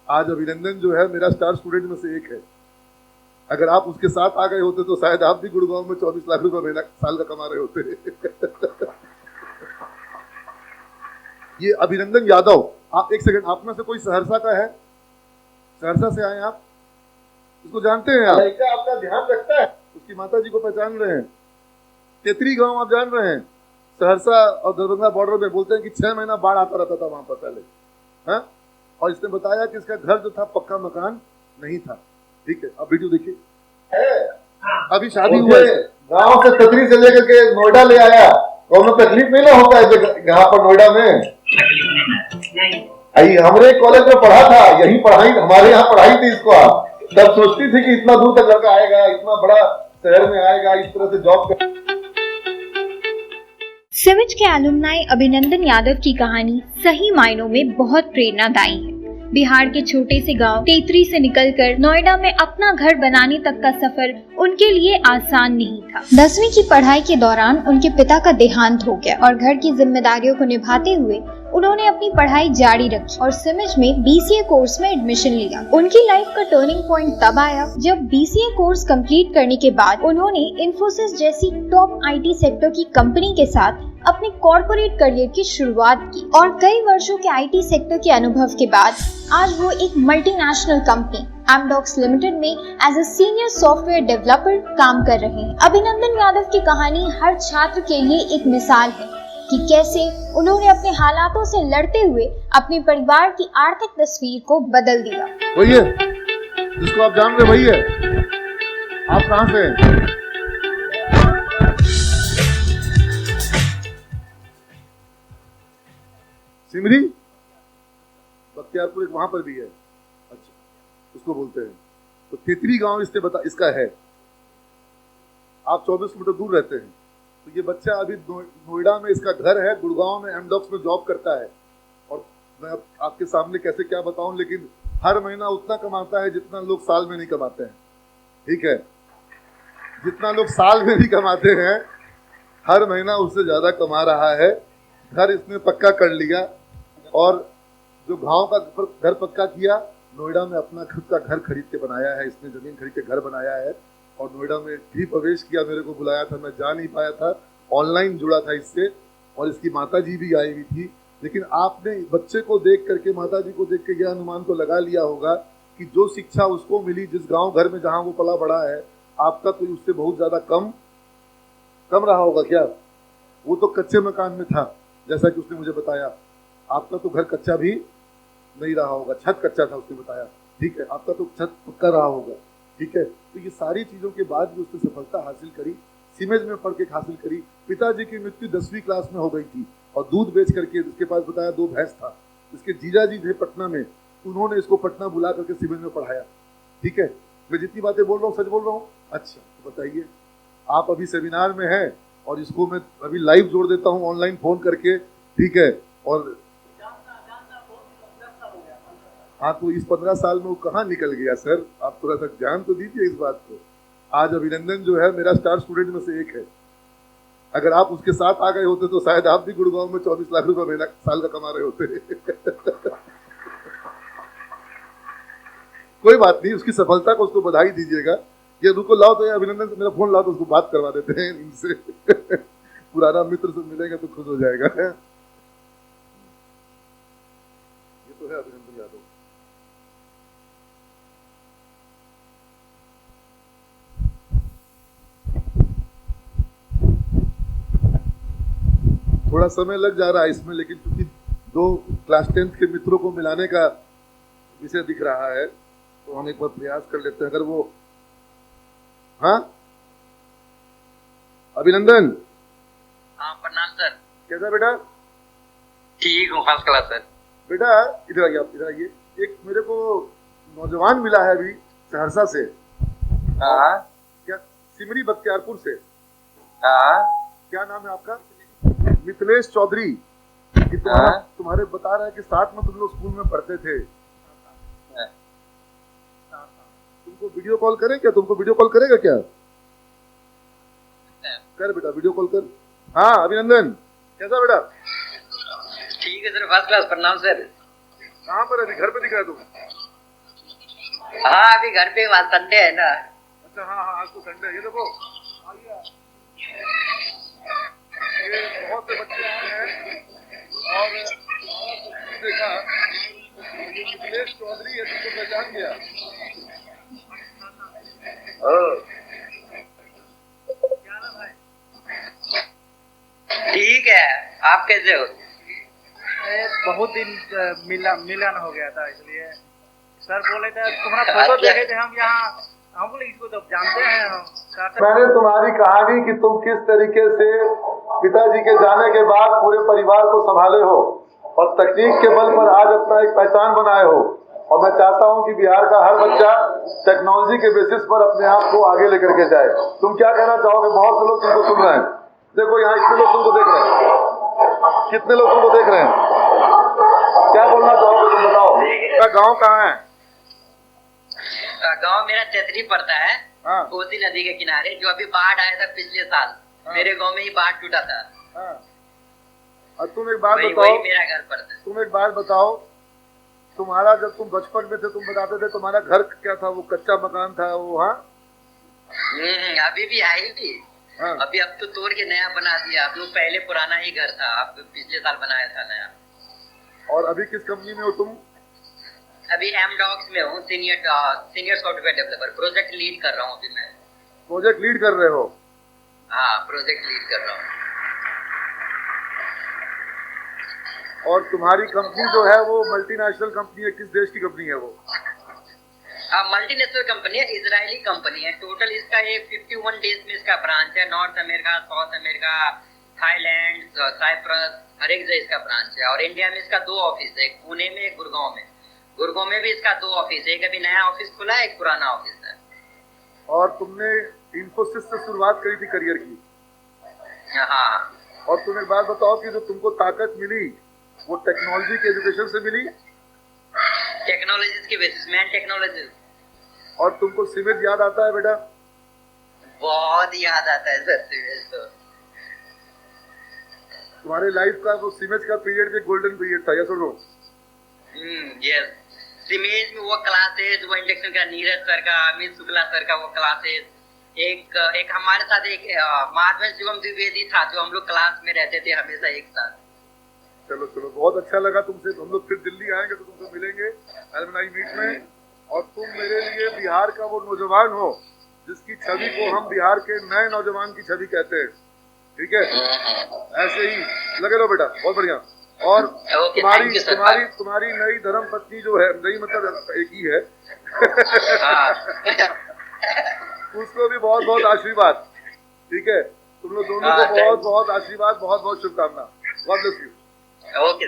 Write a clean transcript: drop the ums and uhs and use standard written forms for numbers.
आज अभिनंदन जो है मेरा स्टार स्टूडेंट में से एक है। अगर आप उसके साथ आ गए होते तो शायद आप भी गुड़गांव में 24 लाख रुपए महीना साल का कमा रहे होते। ये अभिनंदन यादव, आप एक सेकंड, आप में से कोई सहरसा का है? सहरसा से आए आप? इसको जानते हैं आप? आपका ध्यान रखता है, उसकी माता जी को पहचान रहे हैं? तेतरी गांव आप जान रहे हैं? सहरसा और दरभंगा बॉर्डर में बोलते हैं कि 6 महीना बाढ़ आता रहता था वहां पर पहले, है? और इसने बताया कि इसका घर जो था पक्का मकान नहीं था। ठीक है, अब वीडियो देखिए। अभी शादी हुआ है, गांव से तेतरी से लेकर के नोएडा ले आया, कोनो तकलीफ नहीं ना होता है यहाँ पर नोएडा में? नहीं, हमरे कॉलेज में पढ़ा था, यही पढ़ाई हमारे यहाँ पढ़ाई थी इसको। तब सोचती थी कि इतना दूर तक लड़का आएगा, इतना बड़ा शहर में आएगा, इस तरह से जॉब कर। सिविज के एलुमनाई अभिनंदन यादव की कहानी सही मायनों में बहुत प्रेरणादायी है। बिहार के छोटे से गांव तेतरी से निकलकर नोएडा में अपना घर बनाने तक का सफर उनके लिए आसान नहीं था। 10वीं की पढ़ाई के दौरान उनके पिता का देहांत हो गया और घर की जिम्मेदारियों को निभाते हुए उन्होंने अपनी पढ़ाई जारी रखी और सिविज में बीसीए कोर्स में एडमिशन लिया। उनकी लाइफ का टर्निंग पॉइंट तब आया जब बीसीए कोर्स कंप्लीट करने के बाद उन्होंने इन्फोसिस जैसी टॉप आईटी सेक्टर की कंपनी के साथ अपने कॉर्पोरेट करियर की शुरुआत की और कई वर्षों के आईटी सेक्टर के अनुभव के बाद आज वो एक मल्टीनेशनल कंपनी एमडॉक्स लिमिटेड में as a senior software developer काम कर रहे हैं। अभिनंदन यादव की कहानी हर छात्र के लिए एक मिसाल है कि कैसे उन्होंने अपने हालातों से लड़ते हुए अपने परिवार की आर्थिक तस्वीर को बदल दिया। वही है जिसको आप जान रहे, वही है। आप कहाँ से हैं? सिमरी, बख्तियारपुर एक वहां पर भी है। अच्छा, उसको बोलते हैं। तो तेतरी गांव इसका है। आप 24 किलोमीटर दूर रहते हैं। तो ये बच्चा अभी नोएडा में इसका घर है, गुड़गांव में एमडॉक्स में जॉब करता है। और मैं आपके सामने कैसे क्या बताऊं, लेकिन हर महीना उतना कमाता है जितना लोग साल में नहीं कमाते हैं। ठीक है, जितना लोग साल में नहीं कमाते हैं, हर महीना उससे ज्यादा कमा रहा है। घर इसने पक्का कर लिया और जो गांव का घर पक्का किया, नोएडा में अपना खुद का घर खरीद के बनाया है। इसने जमीन खरीद के घर बनाया है और नोएडा में भी प्रवेश किया। मेरे को बुलाया था, मैं जा नहीं पाया था, ऑनलाइन जुड़ा था इससे। और इसकी माताजी भी आई हुई थी। लेकिन आपने बच्चे को देख करके, माताजी को देख के यह अनुमान तो लगा लिया होगा कि जो शिक्षा उसको मिली जिस गांव घर में जहां वो पला बड़ा है, आपका तो उससे बहुत ज्यादा कम रहा होगा क्या? वो तो कच्चे मकान में था, जैसा कि उसने मुझे बताया। आपका तो घर कच्चा भी नहीं रहा होगा, छत कच्चा था उसने बताया। ठीक है, आपका तो छत पक्का रहा होगा। ठीक है, तो ये सारी चीजों के बाद भी उसने सफलता हासिल करी, सिमेज में पढ़ के हासिल करी। पिताजी की मृत्यु 10वीं क्लास में हो गई थी और दूध बेच करके, उसके पास बताया 2 भैंस था। इसके जीजा जी थे पटना में, उन्होंने इसको पटना बुला करके सिमेज में पढ़ाया। ठीक है, मैं जितनी बातें बोल रहा हूँ सच बोल रहा हूँ? अच्छा, तो बताइए, आप अभी सेमिनार में हैं और इसको मैं अभी लाइव जोड़ देता हूँ ऑनलाइन फोन करके। ठीक है, और हाँ, तो इस 15 साल में वो कहाँ निकल गया सर? आप थोड़ा सा ध्यान तो दीजिए इस बात को। आज अभिनंदन जो है मेरा स्टार स्टूडेंट में से एक है। अगर आप उसके साथ आ गए होते तो शायद आप भी गुड़गांव में 24 लाख रुपए महीना साल का कमा रहे होते। कोई बात नहीं, उसकी सफलता को उसको बधाई दीजिएगा। ये रुको, लाओ तो ये अभिनंदन से मेरा फोन लाओ तो उसको बात करवा देते हैं इनसे। पुराना मित्र से मिलेगा तो खुश हो जाएगा। ये तो है अभिनंदन यादव। थोड़ा समय लग जा रहा है इसमें, लेकिन क्योंकि 2 क्लास 10th के मित्रों को मिलाने का विषय दिख रहा है तो हम एक बार प्रयास कर लेते हैं। अगर वो, हाँ अभिनंदन। हाँ, प्रणाम सर। कैसा बेटा? ठीक हूँ, फर्स्ट क्लास सर। बेटा इधर आइए, आप इधर आइए। एक मेरे को नौजवान मिला है अभी सहरसा से। हाँ। क्या? सिमरी बख्तियारपुर से। हाँ। क्या नाम है आपका? मिथिलेश चौधरी। तुम्हारे बता रहा है कि साथ में तुम लोग स्कूल में पढ़ते थे। तुमको वीडियो कॉल करें क्या? तुमको वीडियो कॉल करेगा क्या? कर बेटा, वीडियो कॉल कर। हाँ अभिनंदन, कैसा बेटा? ठीक है सर, फर्स्ट क्लास। प्रणाम सर। कहाँ पर है? घर पे दिख रहा है तुम? हाँ अभी घर पे आज संडे है ना। अच्छा हाँ हाँ, आज तो संडे है। ये देखो आइए, ये बहुत से बच्चे आए हैं और देखा ये मिथिलेश चौधरी है, तुमको पहचान गया? ठीक है, आप कैसे हो? बहुत दिन मिलन हो गया था, इसलिए सर बोले थे तुम्हारा फोटो देखे थे हम यहाँ, हम बोले इसको तो जानते हैं हम। मैंने तुम्हारी कहानी कि तुम किस तरीके से पिताजी के जाने के बाद पूरे परिवार को संभाले हो और तकनीक के बल पर आज अपना एक पहचान बनाए हो, और मैं चाहता हूं कि बिहार का हर बच्चा टेक्नोलॉजी के बेसिस पर अपने आप को आगे लेकर के जाए। तुम क्या कहना चाहोगे? बहुत से लोग तुमको सुन रहे हैं, देखो यहाँ इतने लोग तुमको देख रहे हैं, कितने लोग तुमको देख रहे हैं, क्या बोलना चाहोगे तुम बताओ? गाँव कहाँ है? गांव मेरा तेतरी पड़ता है, हाँ। कोसी नदी के किनारे। जो अभी बाढ़ आया था पिछले साल, मेरे गांव में ही बाढ़ टूटा था। हाँ। और तुम एक बात वही बताओ, मेरा घर पड़ता है। तुम एक बात बताओ, तुम्हारा जब तुम बचपन में थे तुम बताते थे तुम्हारा घर क्या था? वो कच्चा मकान था वो? हाँ अभी भी है ही। हाँ। अभी अब तो तोड़ के नया बना दिया। अब वो पहले पुराना ही घर था, अब पिछले साल बनाया था नया। और अभी किस कंपनी में हो तुम? अभी एमडॉक्स में हूँ, senior software developer. Project lead कर रहा हूँ अभी मैं। प्रोजेक्ट लीड कर रहे हो? हाँ प्रोजेक्ट लीड कर रहा हूँ। और तुम्हारी कंपनी जो है वो मल्टीनेशनल कंपनी है? किस देश की कंपनी है वो? मल्टीनेशनल कंपनी है, इजरायली कंपनी है। टोटल इसका ये 51 देश में इसका ब्रांच है। North America, South America, Thailand, Cyprus, हर एक जगह इसका ब्रांच है। और इंडिया में इसका 2 ऑफिस है, एक पुणे में, एक गुड़गांव में। गुड़गांव में भी इसका 2 ऑफिस है, एक अभी नया ऑफिस खुला है, एक पुराना ऑफिस है। और तुमने इन्फोसिस से शुरुआत करी थी करियर की? हाँ। और तुम एक बात बताओ कि जो तुमको ताकत मिली वो टेक्नोलॉजी के एजुकेशन से मिली? टेक्नोलॉजीज की बेसिस, मैन टेक्नोलॉजी। और तुमको सिमेज याद आता है बेटा? बहुत याद आता है सर सिमेज तो। तुम्हारे लाइफ का वो सिमेज का पीरियड भी गोल्डन पीरियड था, या सुनो? यस, सिमेज में वो क्लासेज, वो इंडक्शन का नीरज सर का, अमित शुक्ला सर का वो क्लासेज। एक हमारे साथ एक माधव शिवम द्विवेदी था, जो हम लोग क्लास में रहते थे हमेशा एक साथ। चलो चलो, बहुत अच्छा लगा तुमसे। हम लोग फिर दिल्ली आएंगे तो तुमसे मिलेंगे एलुमनाई मीट में। और तुम मेरे लिए बिहार का वो नौजवान हो जिसकी छवि को हम बिहार के नए नौजवान की छवि कहते हैं, ठीक है? ऐसे ही लगे रहो बेटा, बहुत बढ़िया। और तुम्हारी नई धर्म पत्नी जो है, नई मतलब एक ही है उसको भी बहुत बहुत आशीर्वाद, ठीक है? तुम लोग दोनों को बहुत बहुत आशीर्वाद, बहुत बहुत शुभकामना। God bless you. ओके।